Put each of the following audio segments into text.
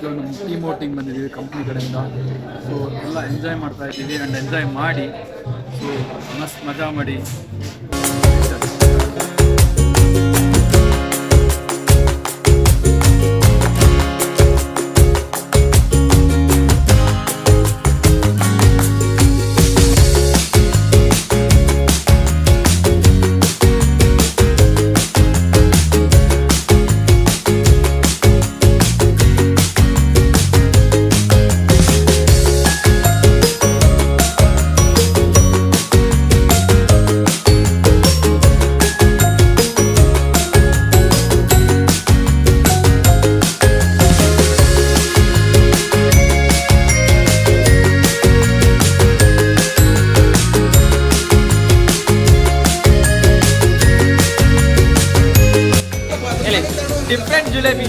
ನಮ್ಮ team outing ಬಂದಿದ್ದೀವಿ company ಕಡೆಯಿಂದ. ಸೊ ಎಲ್ಲ ಎಂಜಾಯ್ ಮಾಡ್ತಾ ಇದ್ದೀವಿ ಆ್ಯಂಡ್ ಎಂಜಾಯ್ ಮಾಡಿ ಸೊ ಮಸ್ತ್ ಮಜಾ ಮಾಡಿ. डिफरेंट जलेबी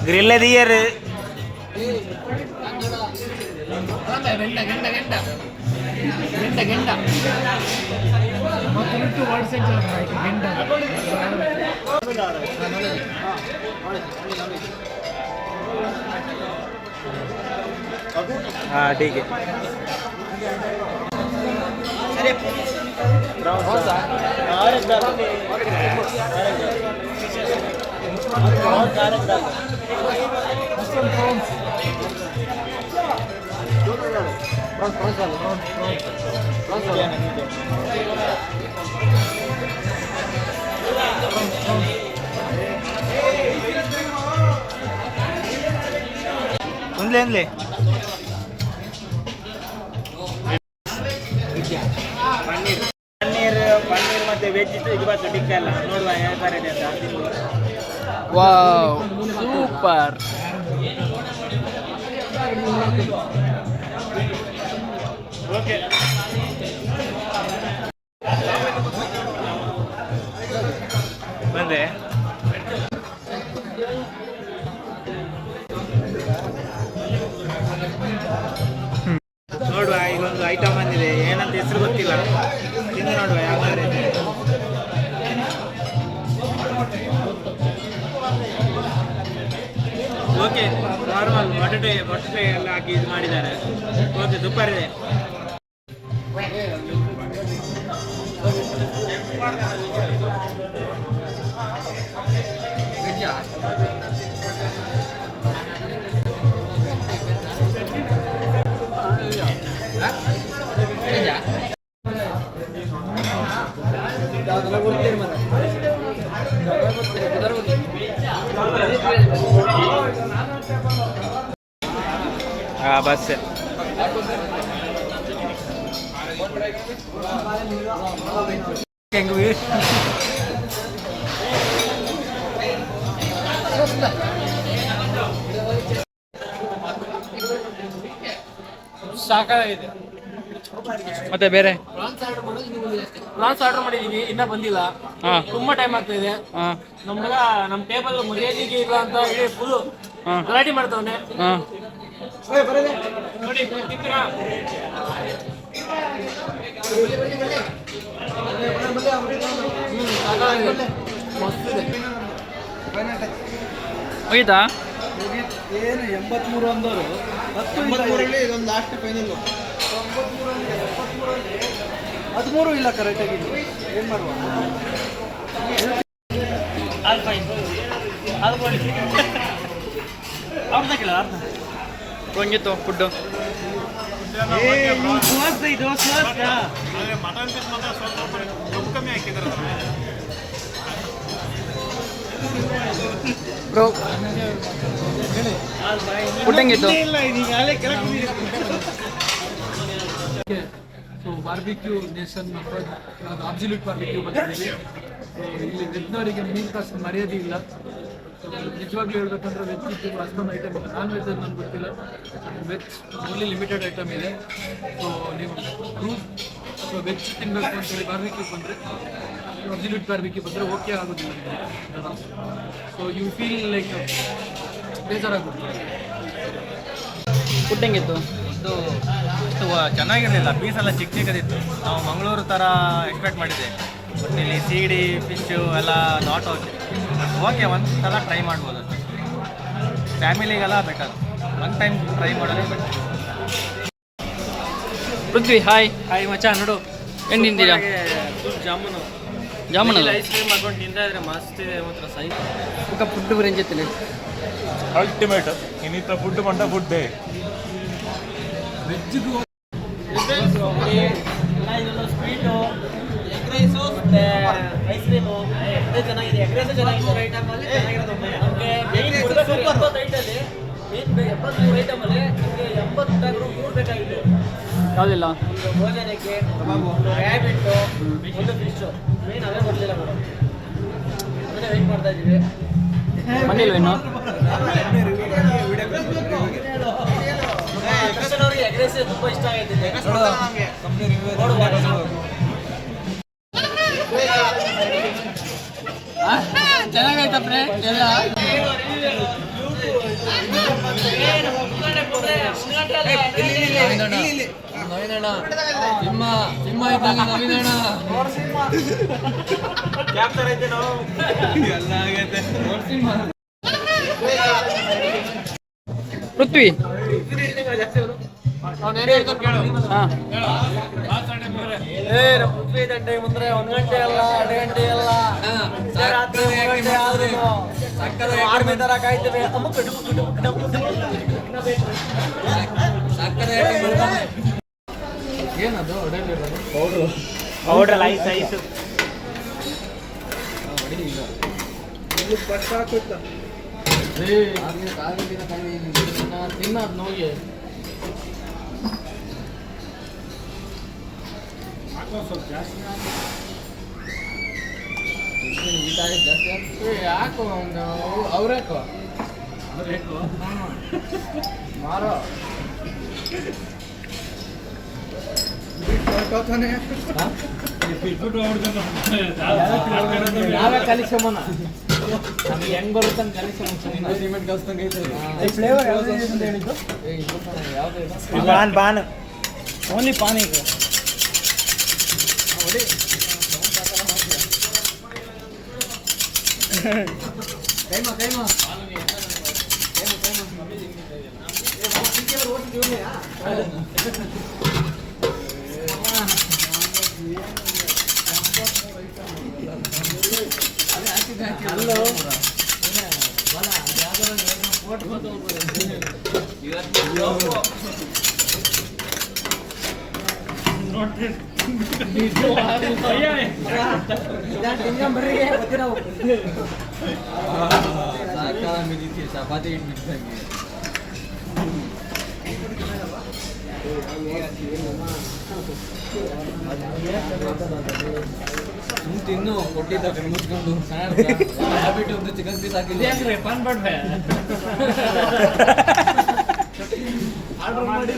ग्रिल दियर हाँ ठीक है ले पनीर ಮತ್ತೆ ವೆಜ್ ಇವತ್ತು ಟಿಕ್ಕ ಎಲ್ಲ ನೋಡುವ ಯಾವ ತರ ಇದೆ ಅಂತ. Wow super. ಓಕೆ ಬಂದೆ ನೋಡುವ ಇಲ್ಲೊಂದು ಐಟಮ್ ಬಂದಿದೆ ಏನಂತ ಹೆಸರು ಗೊತ್ತಿಲ್ಲ ತಿಂದು ನೋಡುವ ಯಾವ ತರ ಇದೆ. ಓಕೆ ನಾರ್ಮಲ್ ಮೊಟ್ಟೆ ಎಲ್ಲ ಹಾಕಿ ಇದು ಮಾಡಿದ್ದಾರೆ. ಓಕೆ ಸೂಪರ್ ಇದೆ. हाँ बस ಸಾಕಾಗಿದೆ. ಮತ್ತೆ ಬೇರೆ ಪ್ರಾನ್ಸ್ ಆರ್ಡರ್ ಮಾಡಿದೀವಿ ಇನ್ನ ಬಂದಿಲ್ಲ. ತುಂಬಾ ಟೈಮ್ ಆಗ್ತಾ ಇದೆ. ನಮ್ಮ ಟೇಬಲ್ ಮರ್ಯಾದೆಗೆ ಇಲ್ಲ ಅಂತ ಹೇಳಿ ಫುಲ್ ಗಲಾಟೆ ಮಾಡ್ತಾವನೆ. ನೋಡಿ ಹೋಗಿದ್ದಾ ಏನು 83 ಅಂದವರು 83 ಇದೊಂದು ಲಾಸ್ಟ್ ಫೈನಲ್ 13 ಇಲ್ಲ ಕರೆಕ್ಟಾಗಿ ಏನು ಮಾಡುವ ಅದು ಫೈನ್ ಅದು ಕೊಡಿ ಅವ್ರದ್ದು ಕೇಳ ಅರ್ಧ ಹೆಂಗಿತ್ತು ಫುಡ್ಡು? ಇದು ಮಟನ್ ಪೀಸ್ ಮಾತ್ರ ಸ್ವಲ್ಪ ಕಮ್ಮಿ ಹಾಕಿದ್ದಾರೆ ಬ್ರೋ. ಫುಡ್ ಹೆಂಗಿತ್ತು? So barbecue nation absolute barbecue ಬಂದಿದ್ದೀವಿ. ಸೊ ಇಲ್ಲಿ ವೆಜ್ನವರಿಗೆ ಮೀನು ಕಾಸು ಮರ್ಯಾದೆ ಇಲ್ಲ. ಸೊ ನಿಜವಾಗ್ಲೂ ಹೇಳ್ಬೇಕಂದ್ರೆ ವೆಜ್ ಇದ್ದು ಅಷ್ಟೊಂದು ಐಟಮ್ ಇಲ್ಲ. ನಾನ್ ವೆಜ್ ನನಗೆ ಗೊತ್ತಿಲ್ಲ, ವೆಜ್ ಓನ್ಲಿ ಲಿಮಿಟೆಡ್ ಐಟಮ್ ಇದೆ. ಸೊ ನೀವು ಗ್ರೂಪ್ ಅಥವಾ ವೆಜ್ ತಿನ್ನಬೇಕು ಅಂತೇಳಿ ಬಾರ್ಬಿಕ್ಯೂ ಬಂದರೆ, ಅಬ್ಸಲ್ಯೂಟ್ ಬಾರ್ಬಿಕ್ಯೂ ಬಂದರೆ ಓಕೆ ಆಗೋದಿಲ್ಲ ನಿಮಗೆ. ಸೊ ಯು ಫೀಲ್ ಲೈಕ್ ಬೇಜಾರಾಗುತ್ತೆ. ಫುಡ್ ಹೆಂಗಿತ್ತು? ಇದು ಚೆನ್ನಾಗಿರಲಿಲ್ಲ, ಪೀಸ್ ಎಲ್ಲ ಚಿಕ್ಕ ಚಿಕ್ಕದಿತ್ತು. ನಾವು ಮಂಗಳೂರು ಥರ ಎಕ್ಸ್ಪೆಕ್ಟ್ ಮಾಡಿದ್ದೆ, ಬಟ್ ಇಲ್ಲಿ ಸೀಡಿ ಫಿಶ್ಶು ಎಲ್ಲ ನಾಟ್ ಓಕೆ ಒಂದು ಸಲ ಟ್ರೈ ಮಾಡ್ಬೋದು. ಫ್ಯಾಮಿಲಿಗೆಲ್ಲ ಬೆಟರ್, ಒನ್ ಟೈಮ್ ಟ್ರೈ ಮಾಡೋದೇ ಬೆಟರ್. ಪೃಥ್ವಿ ಹಾಯ್. ಹಾಯ್ ಮಚ್ಚ, ನೋಡು ಏನು ತಿಂತೀರಾ? ಜಾಮೂನು ಜಾಮೂನಲ್ಲ, ಐಸ್ ಕ್ರೀಮ್ ಹಾಕೊಂಡು ತಿಂತಾ ಇದ್ರೆ ಮಸ್ತ್ ಇದೆ ಮಾತ್ರ. ಸೈ ಫುಡ್ ರೇಂಜ್ ಎತ್ತಿಲ್ಲ. ಅಲ್ಟಿಮೇಟ್ ಇನ್ನಿತರ ಫುಡ್ ಮಂಟ ಫುಡ್ಡೇ. ವೆಜ್ಜಿಗೂ ಸ್ವೀಟು, ಎಗ್ ರೈಸು ಮತ್ತು ಐಸ್ ಕ್ರೀಮು ಚೆನ್ನಾಗಿದೆ. ಎಗ್ ರೈಸು ಚೆನ್ನಾಗಿದೆ. ಐಟಮಲ್ಲಿ ನಮಗೆ ಮೇನ್ 70 ಐಟಲ್ಲಿ ಮೇನ್ 73 ಐಟಮಲ್ಲಿ ನಮಗೆ 80 ಮೂರು ಬೇಕಾಗಿತ್ತು. ಯಾವುದಿಲ್ಲ? ಒಂದು ಭೋಜನಕ್ಕೆ ಒಂದು ರ್ಯಾಬಿಟ್ಟು, ಒಂದು ಫಿಶ್ಶು, ಮೇನ್ ಅವೇ ಬರಲಿಲ್ಲ ಮೇಡಮ್. ಅದನ್ನೇ ವೆಯ್ಟ್ ಮಾಡ್ತಾ ಇದ್ದೀವಿ. ಬಂದಿಲ್ವೇನು? ಅವ್ರಿಗೆ ಎಗ್ ರೈಸ್ ತುಂಬ ಇಷ್ಟ ಆಗೈತಿದೆ. ಚೆನ್ನಾಗೈತಪ್ರೆ ಎಲ್ಲ. ನವೀನಣ್ಣ ಸಿಂಹ ಇದ್ದಂಗೆ ನವೀನಣ್ಣ. ಪೃಥ್ವಿ ಪೃಥ್ವಿ ದಂಡೆ ಮುಂದ್ರೆ 1 ಗಂಟೆ ಅಲ್ಲ 2 ಗಂಟೆ ಅಲ್ಲ, ರಾತ್ರಿ 3 ಗಂಟೆ ಆದ್ರೂ ಆರ್ಮಿ ತರ ಕಾಯ್ತೇವೆ. ಏನದು ಪೌಡ್ರ್ ಐಸ್ ಐಸು ತಿನ್ನೋದು ನೋಗೆ ಯಾಕೋ ಅವ್ರೇಕೋ ಮಾರೋ ನಾವೇ ಕಲಿಸೋಮನ, ನಮ್ಗೆ ಹೆಂಗ್ ಬರುತ್ತೆ ಅಂತ ಕಲಿಸೋಮ. ಸಿಮೆಂಟ್ ಕಲ್ಸ್ದಂಗೆ ಐತೆ. ಫ್ಲೇವರ್ ಯಾವ್ದು ಅಂತ ಹೇಳಿದ್ದು? ಯಾವ್ದು? ಪಾನ್ ಓನ್ಲಿ ಪಾನ್ ಈಗ. ಕೈಮಾ ಹಲೋ ಚಪಾತಿ ತಿನ್ನು ಕೊಟ್ಟಿದ್ದ ಮುಚ್ಕೊಂಡು ಹ್ಯಾಬಿಟ್ ಒಂದು ಚಿಕನ್ ಪೀಸ್ ಹಾಕಿಲ್ಲ. ಪಾನ್ ಮಾಡ್ಬೇ ಆರ್ಡರ್ ಮಾಡಿ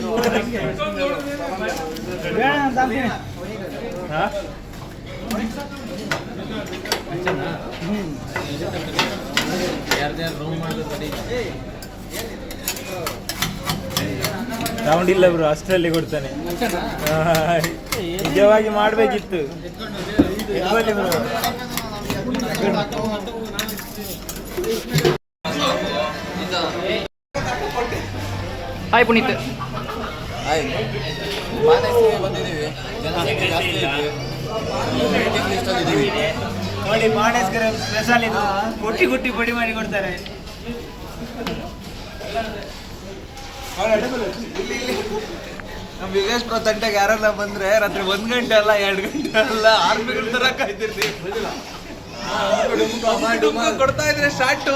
ಯಾರ್ದ್ಯಾರು ರೌಂಡ್ ಮಾಡಿದ್ರು ಸರಿ. ರೌಂಡ್ ಇಲ್ಲ ಬ್ರೋ, ಅಷ್ಟರಲ್ಲಿ ಕೊಡ್ತಾನೆ. ನಿಜವಾಗಿ ಮಾಡಬೇಕಿತ್ತು. ಹಾಯ್ ಪುನೀತ್. ಹಾಯ್, ಮಾನಸಿಗೆ ಬಂದಿದ್ದೀವಿ. ಜನಸಂಖ್ಯೆ ಜಾಸ್ತಿ ಇದೆ. ವೇಟಿಂಗ್ ಲಿಸ್ಟಲ್ಲಿದ್ದೀವಿ. ನೋಡಿ ಮಾಣೇಸ್ಕರ ಸ್ಪೆಷಲ್ ಇದು, ಗುಟ್ಟಿ ಗುಟ್ಟಿ ಪುಡಿ ಮಾಡಿ ಕೊಡ್ತಾರೆ. ನಮ್ಮ ವಿಘ್ನೇಶ್ವರ ತಂಟೆಗೆ ಯಾರೆಲ್ಲ ಬಂದ್ರೆ ರಾತ್ರಿ 1 ಗಂಟೆ ಅಲ್ಲ 2 ಗಂಟೆ ಅಲ್ಲ 6 ಗಂಟೆ ತರ ಕಾಯ್ತಿರ್ತೀವಿ. ಕೊಡ್ತಾ ಇದ್ರೆ ಸ್ಟಾರ್ಟು